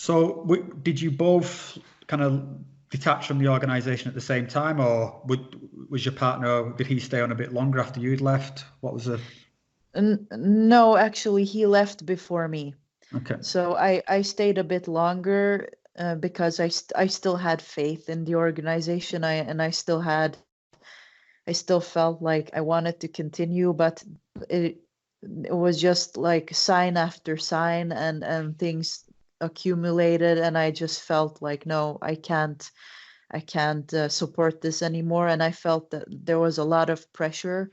So did you both kind of detach from the organization at the same time, or was your partner, did he stay on a bit longer after you'd left? What was the... No, actually, he left before me. Okay. So I stayed a bit longer because I still had faith in the organization. I still felt like I wanted to continue, but it it was just like sign after sign, and things accumulated, and I just felt like, no, I can't support this anymore. And I felt that there was a lot of pressure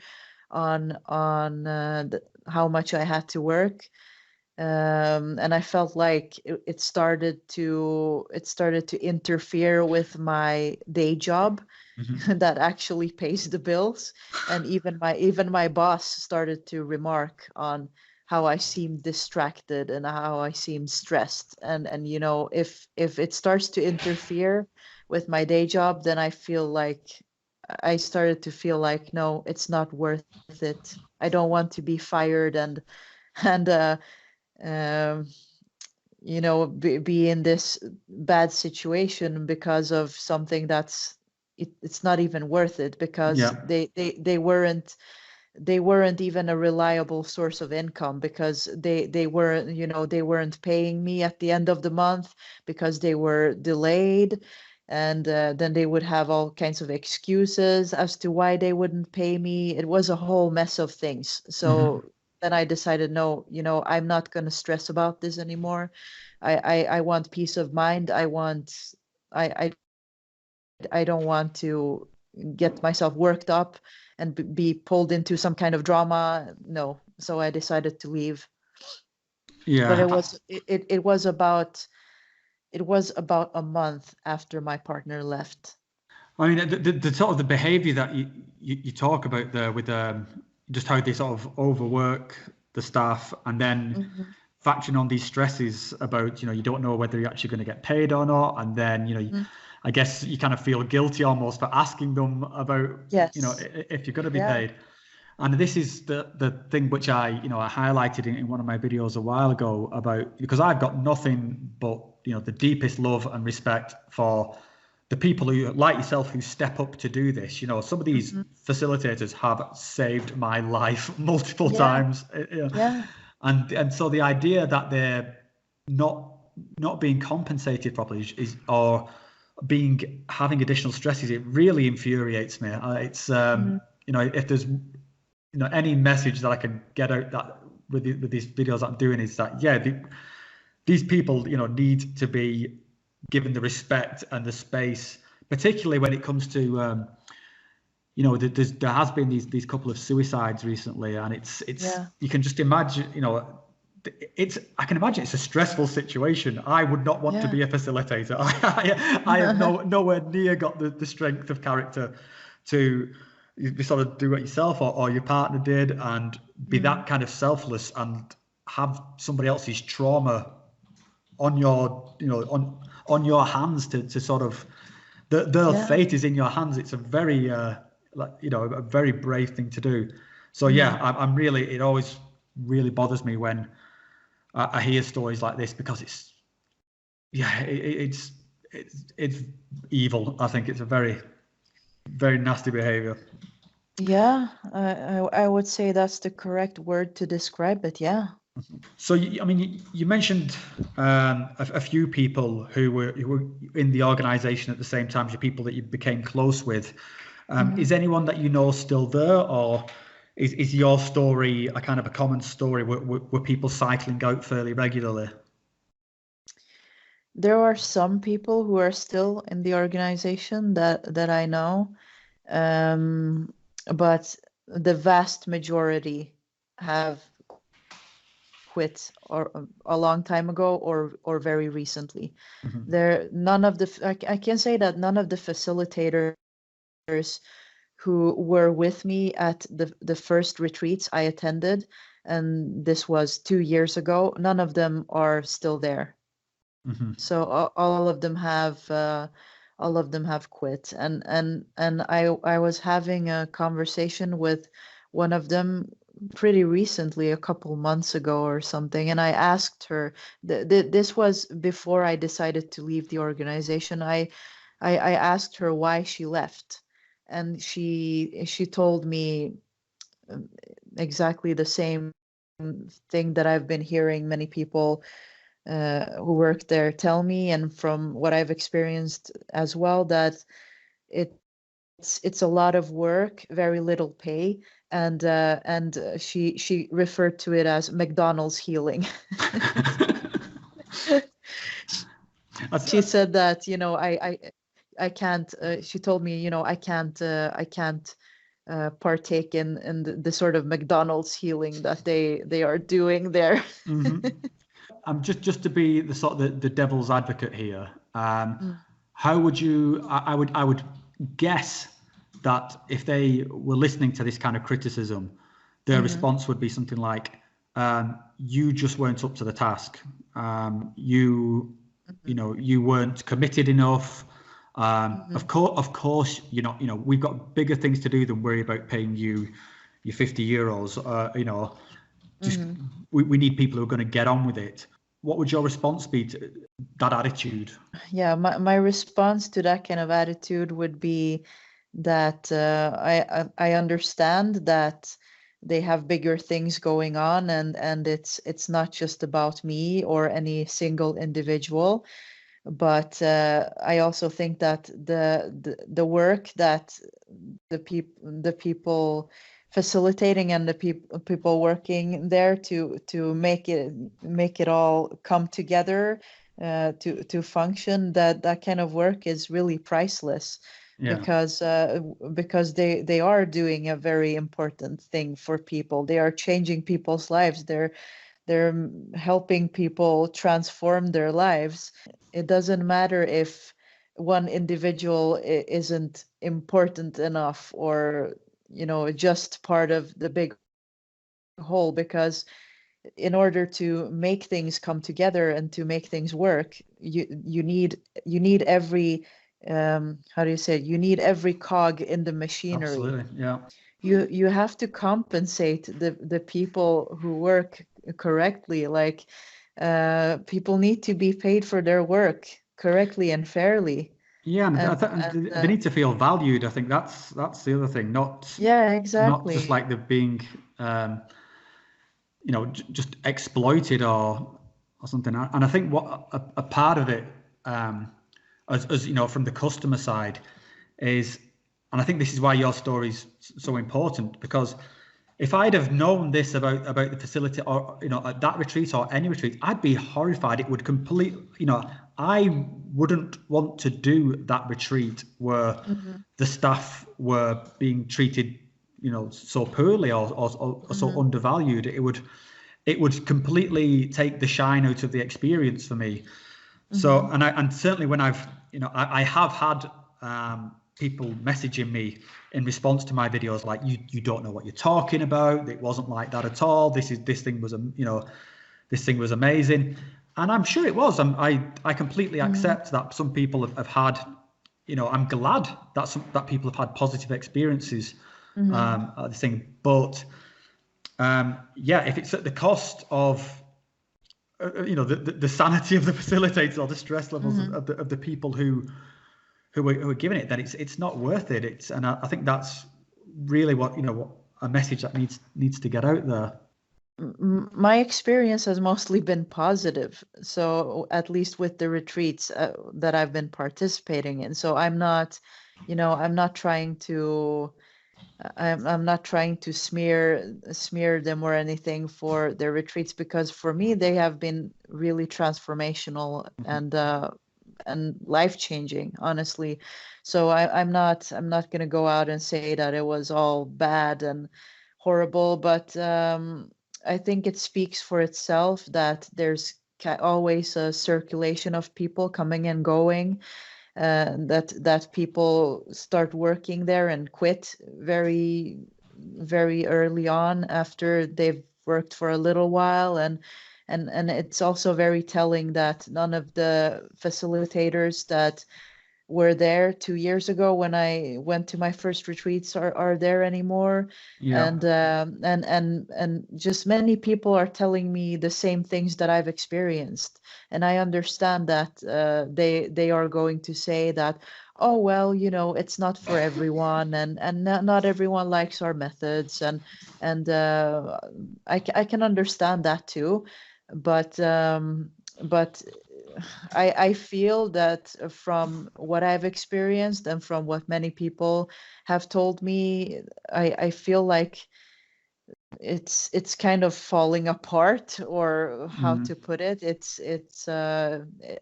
on how much I had to work. And I felt like it started to interfere with my day job that actually pays the bills. And even my boss started to remark on how I seemed distracted and how I seemed stressed. And if it starts to interfere with my day job, then I started to feel like, no, it's not worth it. I don't want to be fired and um, be in this bad situation because of something it's not even worth it, because Yeah. they weren't even a reliable source of income, because they weren't paying me at the end of the month, because they were delayed. And then they would have all kinds of excuses as to why they wouldn't pay me. It was a whole mess of things. hmm So then I decided, no, I'm not going to stress about this anymore. I want peace of mind. I I don't want to get myself worked up and be pulled into some kind of drama. No. So I decided to leave. But Yeah. it was about a month after my partner left. I mean, the sort of the behavior that you talk about there with just how they sort of overwork the staff, and then Hmm. factoring on these stresses about, you don't know whether you're actually going to get paid or not. And then, I guess you kind of feel guilty almost for asking them about, Yes. if you're going to be Yeah. paid. And this is the thing which I highlighted in one of my videos a while ago about, because I've got nothing but, the deepest love and respect for the people who, like yourself, who step up to do this. Some of these Hmm. facilitators have saved my life multiple Yeah. times. Yeah. And so the idea that they're not not being compensated properly or having additional stresses, it really infuriates me. It's Hmm. if there's any message that I can get out that with these videos that I'm doing is that, yeah, these people need to be given the respect and the space, particularly when it comes to there has been these couple of suicides recently, and it's Yeah. you can just imagine, I can imagine it's a stressful situation. I would not want to Yeah. be a facilitator. I have nowhere near got the strength of character to sort of do it yourself, or your partner did, and be Mm. that kind of selfless and have somebody else's trauma on your on your hands to sort of their Yeah. fate is in your hands. It's a very a very brave thing to do. So yeah, Mm. I'm really, it always really bothers me when I hear stories like this, because it's evil. I think it's a very, very nasty behavior. Yeah. I would say that's the correct word to describe it. Yeah. So, I mean, you mentioned a few people who were in the organization at the same time as your people that you became close with. Hmm. Is anyone that you know still there, or is your story a kind of a common story? Were people cycling out fairly regularly? There are some people who are still in the organization that I know, um, but the vast majority have quit or a long time ago, or very recently. Mhm. There none of the I can say that none of the facilitators who were with me at the first retreats I attended, and this was 2 years ago, none of them are still there. Mhm. So all of them have quit. And I was having a conversation with one of them pretty recently, a couple months ago or something, and I asked her. This was before I decided to leave the organization. I asked her why she left, and she told me exactly the same thing that I've been hearing many people who work there tell me, and from what I've experienced as well, that it's a lot of work, very little pay, and she referred to it as McDonald's healing. She said that, you know, I can't. She told me, you know, I can't partake in the sort of McDonald's healing that they are doing there. Just to be the sort of the devil's advocate here. How would you? I would guess that if they were listening to this kind of criticism, their response would be something like, "You just weren't up to the task. You know, you weren't committed enough. Of course, you know, we've got bigger things to do than worry about paying you your €50. You know, just we need people who are going to get on with it." What would your response be to that attitude? Yeah, my response to that kind of attitude would be that I understand that they have bigger things going on, and it's not just about me or any single individual. But I also think that the work that the people facilitating and the people working there to make it all come together to function, that kind of work is really priceless. Because they are doing a very important thing for people. They are changing people's lives. They're helping people transform their lives. It doesn't matter if one individual isn't important enough, or, you know, just part of the big whole, because in order to make things come together and to make things work, you need every how do you say it? You need every cog in the machinery. Absolutely, yeah. You have to compensate the people who work correctly. Like people need to be paid for their work correctly and fairly. Yeah, and they need to feel valued. I think that's the other thing. Yeah, exactly. Not just like they're being, you know, just exploited or something. And I think what a part of it, as you know, from the customer side, is, and I think this is why your story is so important, because if I'd have known this about the facility, or, you know, at that retreat or any retreat, I'd be horrified. It would completely, you know, I wouldn't want to do that retreat where the staff were being treated, you know, so poorly or so undervalued. It would completely take the shine out of the experience for me. So, and certainly when I have had people messaging me in response to my videos like, you don't know what you're talking about. It wasn't like that at all. This thing was amazing. And I'm sure it was. I completely accept that some people have had, you know, I'm glad that people have had positive experiences at this thing. But yeah, if it's at the cost of you know, the sanity of the facilitators or the stress levels of the people who are giving it, then it's not worth it. And I think that's really what a message that needs to get out there. My experience has mostly been positive, so at least with the retreats that I've been participating in. So I'm not trying to smear them or anything for their retreats, because for me they have been really transformational and life-changing, honestly. So I'm not going to go out and say that it was all bad and horrible, but I think it speaks for itself that there's always a circulation of people coming and going, that people start working there and quit very, very early on after they've worked for a little while. And it's also very telling that none of the facilitators that were there 2 years ago when I went to my first retreats are there anymore. Yeah. And just many people are telling me the same things that I've experienced. And I understand that they are going to say that, oh, well, it's not for everyone, and not everyone likes our methods, and I can understand that too. But I feel that from what I've experienced and from what many people have told me, I feel like it's kind of falling apart, or how Mm. to put it.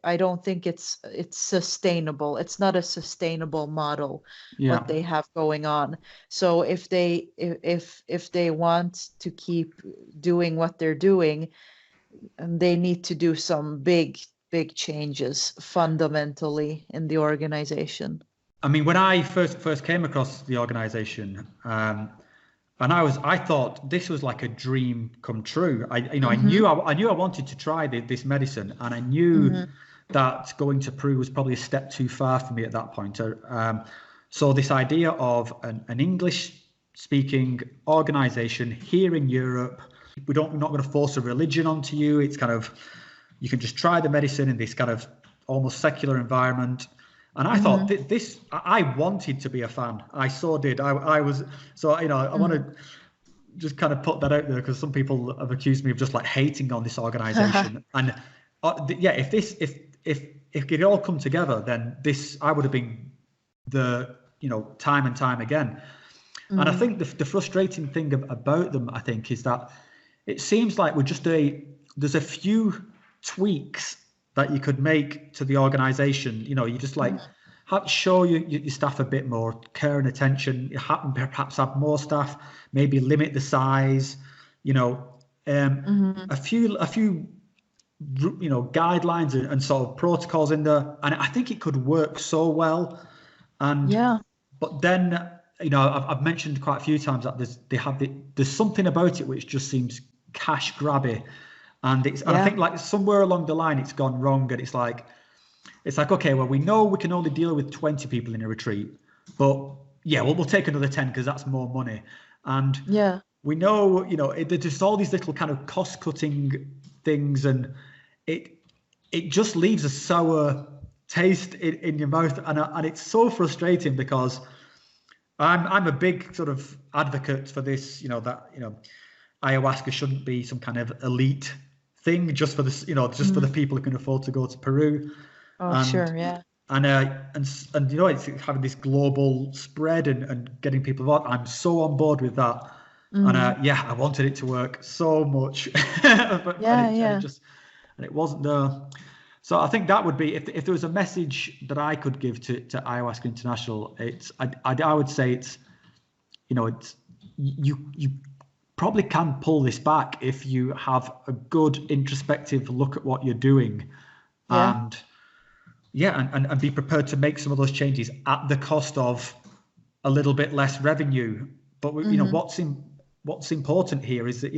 I don't think it's sustainable. It's not a sustainable model Yeah. what they have going on. So if they want to keep doing what they're doing, and they need to do some big changes fundamentally in the organization. I mean, when I first came across the organization, and I thought this was like a dream come true. I knew I wanted to try this medicine, and I knew that going to Peru was probably a step too far for me at that point. So this idea of an English speaking organization here in Europe, we're not going to force a religion onto you. It's kind of, you can just try the medicine in this kind of almost secular environment. And I thought I wanted to be a fan. I so did. I was, so, I want to just kind of put that out there, because some people have accused me of just like hating on this organization. And yeah, if it could all come together, then I would have been time and time again. And I think the frustrating thing about them, I think, is that it seems like there's a few tweaks that you could make to the organization. You just like show your staff a bit more care and attention. You perhaps have more staff, maybe limit the size, a few guidelines and sort of protocols in there. And I think it could work so well. And but then, I've mentioned quite a few times that there's something about it which just seems cash grabby. And I think like somewhere along the line it's gone wrong, and it's like, okay, well, we know we can only deal with 20 people in a retreat, but yeah, we'll take another 10 because that's more money. And we know, there's just all these little kind of cost-cutting things, and it just leaves a sour taste in your mouth, and it's so frustrating, because I'm a big sort of advocate for this, that ayahuasca shouldn't be some kind of elite thing just for this, just for the people who can afford to go to Peru. Sure, yeah. And it's having this global spread and getting people involved. I'm so on board with that. And I wanted it to work so much, but and it wasn't there. So I think that would be, if there was a message that I could give to Ayahuasca International, I would say it's you probably can pull this back if you have a good introspective look at what you're doing, and be prepared to make some of those changes at the cost of a little bit less revenue. But what's important here is that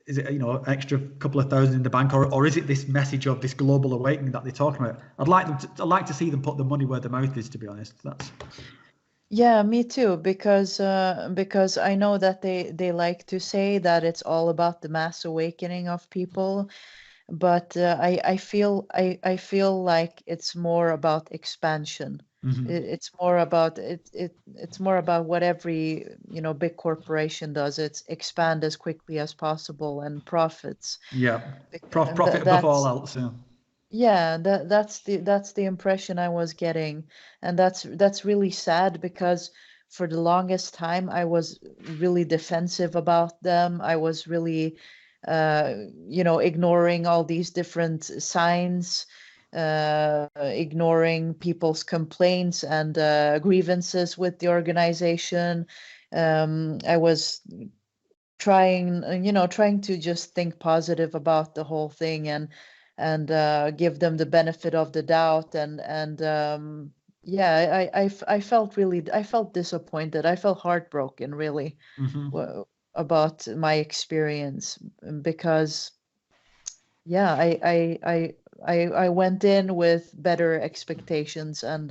is it an extra couple of thousand in the bank, or is it this message of this global awakening that they're talking about? I'd like to see them put the money where the mouth is, to be honest. Yeah, me too, because I know that they like to say that it's all about the mass awakening of people, but I feel like it's more about expansion. It's more about it's more about what every big corporation does. It's expand as quickly as possible and profits. Yeah, profit above all else. Yeah, that's the impression I was getting, and that's really sad, because for the longest time I was really defensive about them. I was really ignoring all these different signs, ignoring people's complaints and grievances with the organization. I was trying to just think positive about the whole thing, and give them the benefit of the doubt, and I felt disappointed. I felt heartbroken, really, about my experience, because I I went in with better expectations, and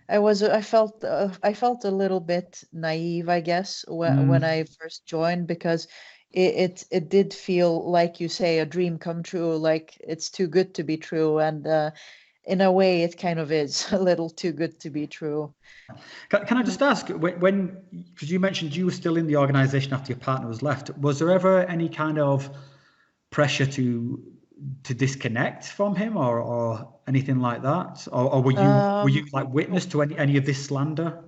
I felt a little bit naive, I guess, when I first joined, because it did feel, like you say, a dream come true, like it's too good to be true, and in a way it kind of is a little too good to be true. Can I just ask, when, because you mentioned you were still in the organization after your partner was left, was there ever any kind of pressure to disconnect from him, or anything like that, or were you like witness to any of this slander?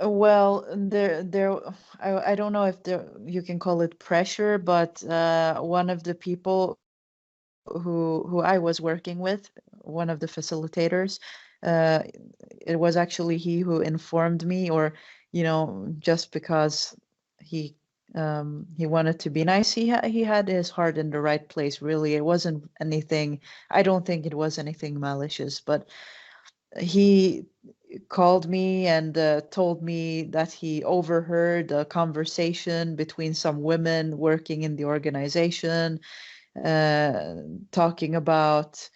Well, I don't know if you can call it pressure, but one of the people who I was working with, one of the facilitators, uh, it was actually he who informed me, or just because he he wanted to be nice, he had his heart in the right place. Really, it wasn't anything. I don't think it was anything malicious, but he called me and told me that he overheard a conversation between some women working in the organization, uh, talking about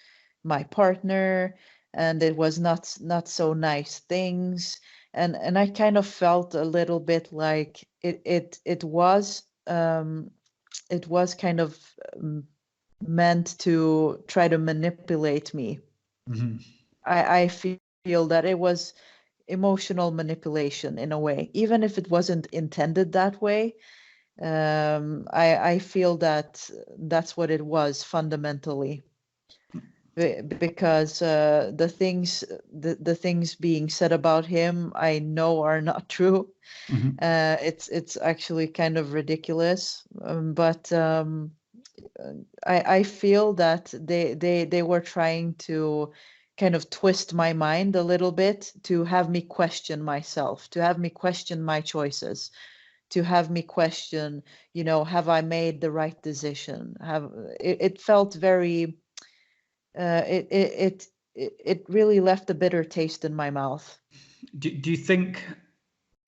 my partner, and it was not so nice things. And I kind of felt a little bit like it was kind of meant to try to manipulate me. Mm-hmm. I feel that it was emotional manipulation in a way, even if it wasn't intended that way. I feel that that's what it was fundamentally, because the things being said about him, I know are not true. Mm-hmm. It's actually kind of ridiculous, but I feel that they were trying to kind of twist my mind a little bit, to have me question myself, to have me question my choices, to have me question, have I made the right decision? It felt very, it really left a bitter taste in my mouth. Do you think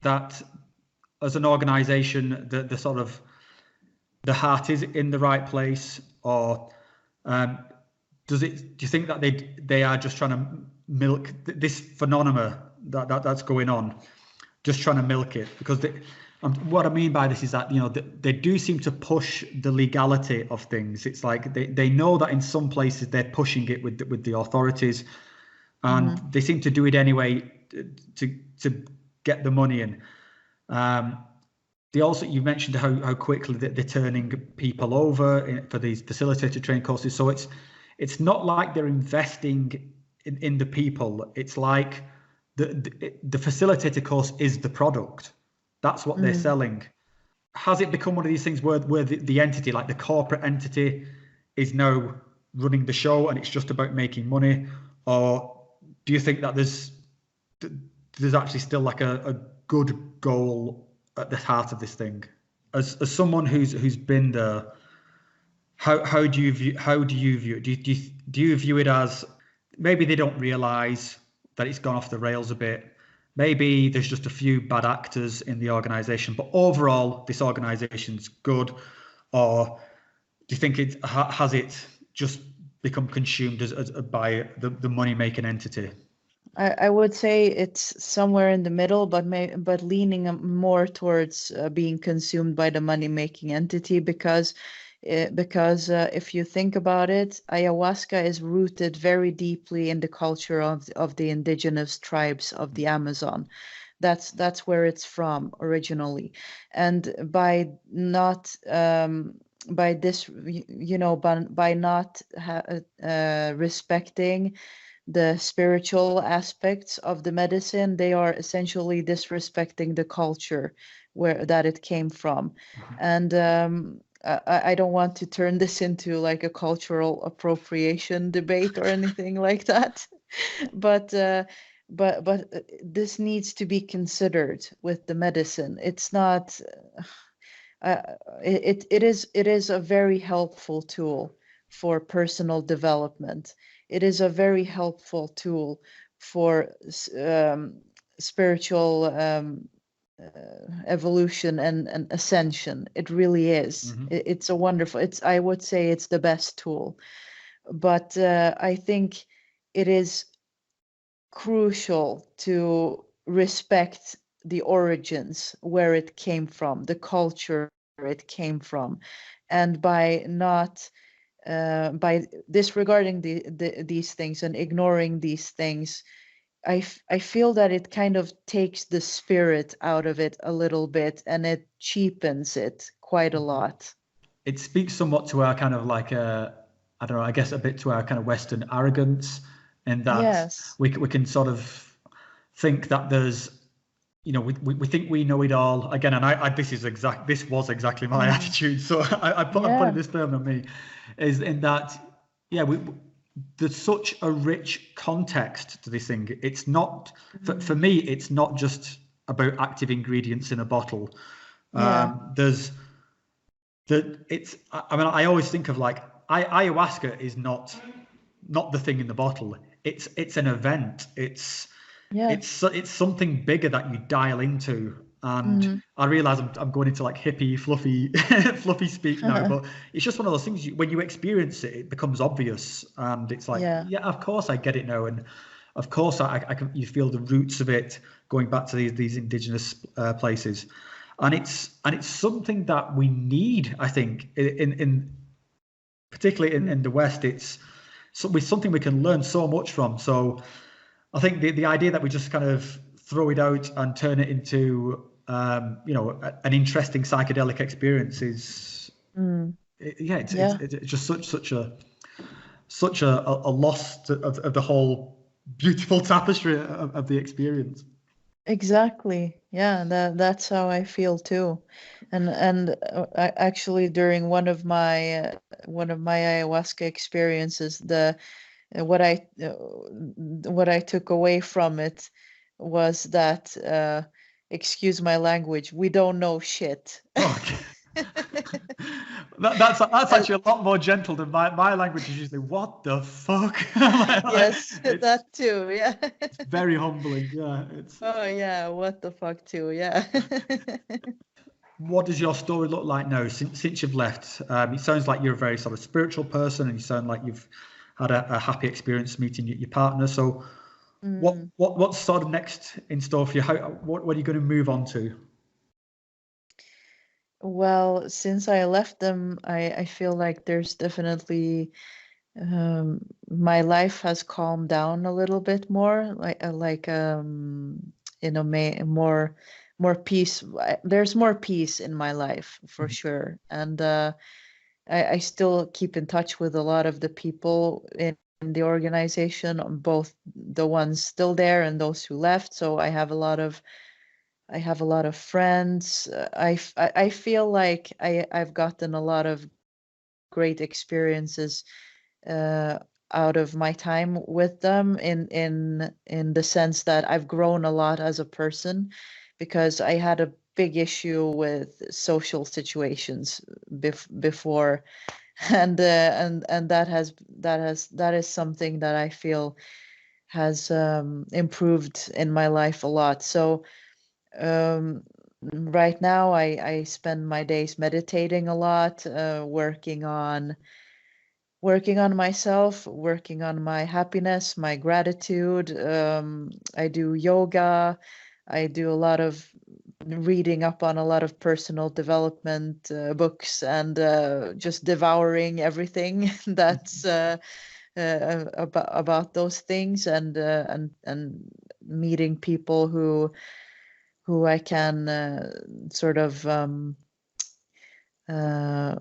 that as an organization, the sort of the heart is in the right place, or do you think that they are just trying to milk this phenomenon that's going on, just trying to milk it? Because what I mean by this is that they do seem to push the legality of things. It's like they know that in some places they're pushing it with the authorities, and they seem to do it anyway to get the money in. They also, you mentioned how quickly they're turning people over for these facilitator training courses. So it's not like they're investing in the people. It's like the facilitator course is the product. That's what they're selling. Has it become one of these things where the entity, like the corporate entity, is now running the show and it's just about making money? Or do you think that there's actually still like a good goal at the heart of this thing? As someone who's been there, how do you view it? Do you view it as maybe they don't realize that it's gone off the rails a bit? Maybe there's just a few bad actors in the organization, but overall this organization's good? Or do you think it has just become consumed by the money making entity? I would say it's somewhere in the middle, but leaning more towards being consumed by the money-making entity, because if you think about it, ayahuasca is rooted very deeply in the culture of the indigenous tribes of the Amazon. That's where it's from originally, and by not by this, by not respecting the spiritual aspects of the medicine, they are essentially disrespecting the culture that it came from. And I don't want to turn this into like a cultural appropriation debate or anything like that, but this needs to be considered with the medicine. It's not. Uh, it is a very helpful tool for personal development. It is a very helpful tool for spiritual evolution and ascension. It really is. It's a wonderful. I would say it's the best tool. but I think it is crucial to respect the origins, where it came from, the culture it came from, and by not by disregarding these things and ignoring these things, I feel that it kind of takes the spirit out of it a little bit, and it cheapens it quite a lot. It speaks somewhat to our kind of like I don't know, I guess a bit to our kind of Western arrogance, in that Yes. we can sort of think that there's, you know, we think we know it all again. And this was exactly my Mm. attitude. So I'm putting Yeah. this term on me, is in that, yeah, there's such a rich context to this thing. It's not, for Mm. me, it's not just about active ingredients in a bottle. Yeah. There's that it's, I mean, I always think of like ayahuasca is not the thing in the bottle. It's an event. Yeah. It's something bigger that you dial into. And Mm. I realize I'm going into like hippie, fluffy, fluffy speak now, but it's just one of those things. When you experience it, it becomes obvious, and it's like, Yeah. yeah, of course I get it now, and of course I can. You feel the roots of it going back to these indigenous places, and it's something that we need. I think in particularly Mm. in the West, it's something we can learn so much from. So I think the idea that we just kind of throw it out and turn it into an interesting psychedelic experience is Mm. yeah, Yeah. it's just such a loss of the whole beautiful tapestry of the experience. Exactly. Yeah, that's how I feel too. And actually during one of my ayahuasca experiences, the what I took away from it was that excuse my language, we don't know shit. Okay. That's Uh, actually a lot more gentle than my language is usually. What the fuck? yes, It's that too. Yeah. very humbling. Yeah, it's. Oh yeah, what the fuck too. Yeah. What does your story look like now since you've left? It sounds like you're a very sort of spiritual person, and you sound like you've had a happy experience meeting your partner. So, Mm. what's sort of next in store for you? What are you going to move on to? Well, since I left them, I feel like there's definitely my life has calmed down a little bit more, you know, more peace. There's more peace in my life for sure, and I still keep in touch with a lot of the people in the organization, both the ones still there and those who left. So I have a lot of friends. I feel like I've gotten a lot of great experiences uh, out of my time with them in the sense that I've grown a lot as a person, because I had a big issue with social situations before, and that is something that I feel has improved in my life a lot. So um, right now I spend my days meditating a lot, working on myself, working on my happiness, my gratitude. I do yoga. I do a lot of reading up on a lot of personal development books, and just devouring everything that's about those things, and meeting people who I can sort of uh,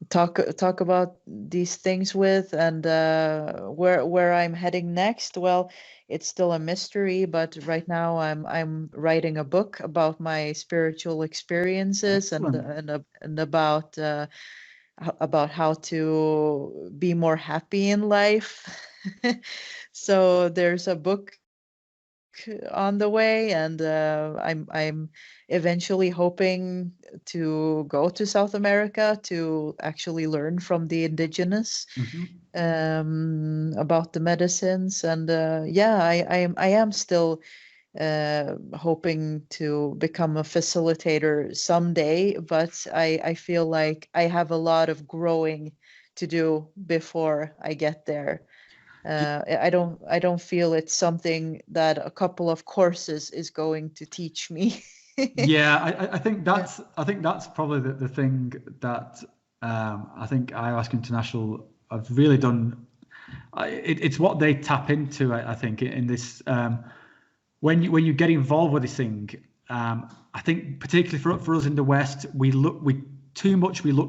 talk about these things with, and where I'm heading next. Well, it's still a mystery, but right now I'm writing a book about my spiritual experiences, Excellent. and about how to be more happy in life. So there's a book on the way, and I'm eventually hoping to go to South America to actually learn from the indigenous Hmm. about the medicines. And yeah, I am still hoping to become a facilitator someday, but I feel like I have a lot of growing to do before I get there. I don't feel it's something that a couple of courses is going to teach me. Yeah, I think that's probably the thing that I think Ayahuasca International have really done. It's what they tap into. I think in this when you get involved with this thing. I think particularly for us in the West, we look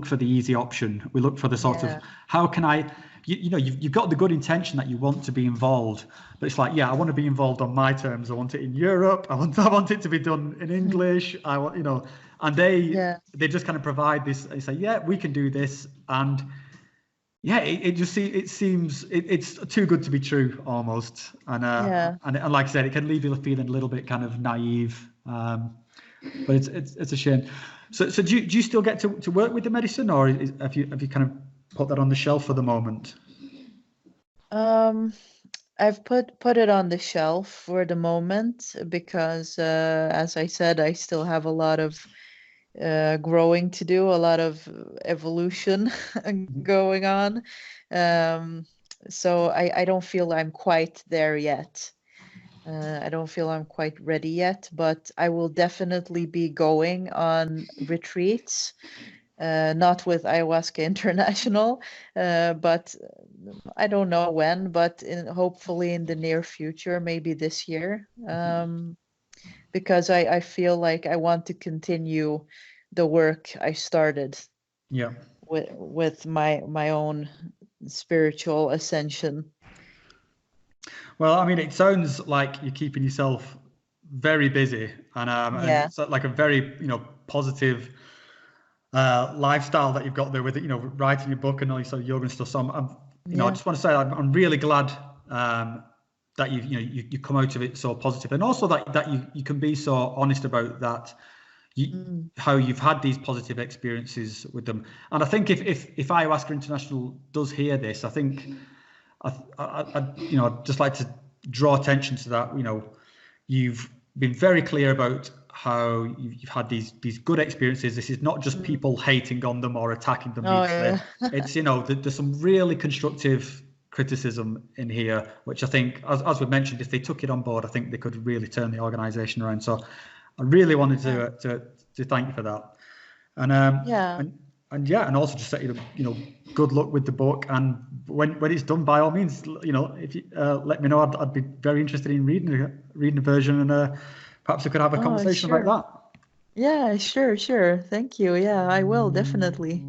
for the easy option. We look for the sort of how can I. You've got the good intention that you want to be involved, but it's like, yeah, I want to be involved on my terms. I want it in Europe. I want it to be done in English. I want, and they just kind of provide this. They say, yeah, we can do this, and yeah, it seems it's too good to be true almost, and like I said, it can leave you feeling a little bit kind of naive, but it's a shame. So do you still get to work with the medicine, or have you kind of put that on the shelf for the moment? I've put it on the shelf for the moment because, as I said, I still have a lot of growing to do, a lot of evolution going on. So I don't feel I'm quite there yet. I don't feel I'm quite ready yet, but I will definitely be going on retreats. Not with Ayahuasca International, but I don't know when, but hopefully in the near future, maybe this year, because I feel like I want to continue the work I started. Yeah. With my own spiritual ascension. Well, I mean, it sounds like you're keeping yourself very busy, and it's like a very positive lifestyle that you've got there with it, writing your book and all your sort of yoga and stuff. So I just want to say I'm really glad that you come out of it so positive, and also that you can be so honest about that, how you've had these positive experiences with them. And I think if Ayahuasca International does hear this, I think I'd just like to draw attention to that. You've been very clear about how you've had these good experiences. This is not just people hating on them or attacking them. It's there's some really constructive criticism in here, which I think, as we mentioned, if they took it on board, I think they could really turn the organization around. So I really wanted to thank you for that. And also just say good luck with the book, and when it's done, by all means, if you let me know, I'd be very interested in reading the version, and perhaps we could have a conversation about that. Yeah, sure. Thank you. Yeah, I will definitely.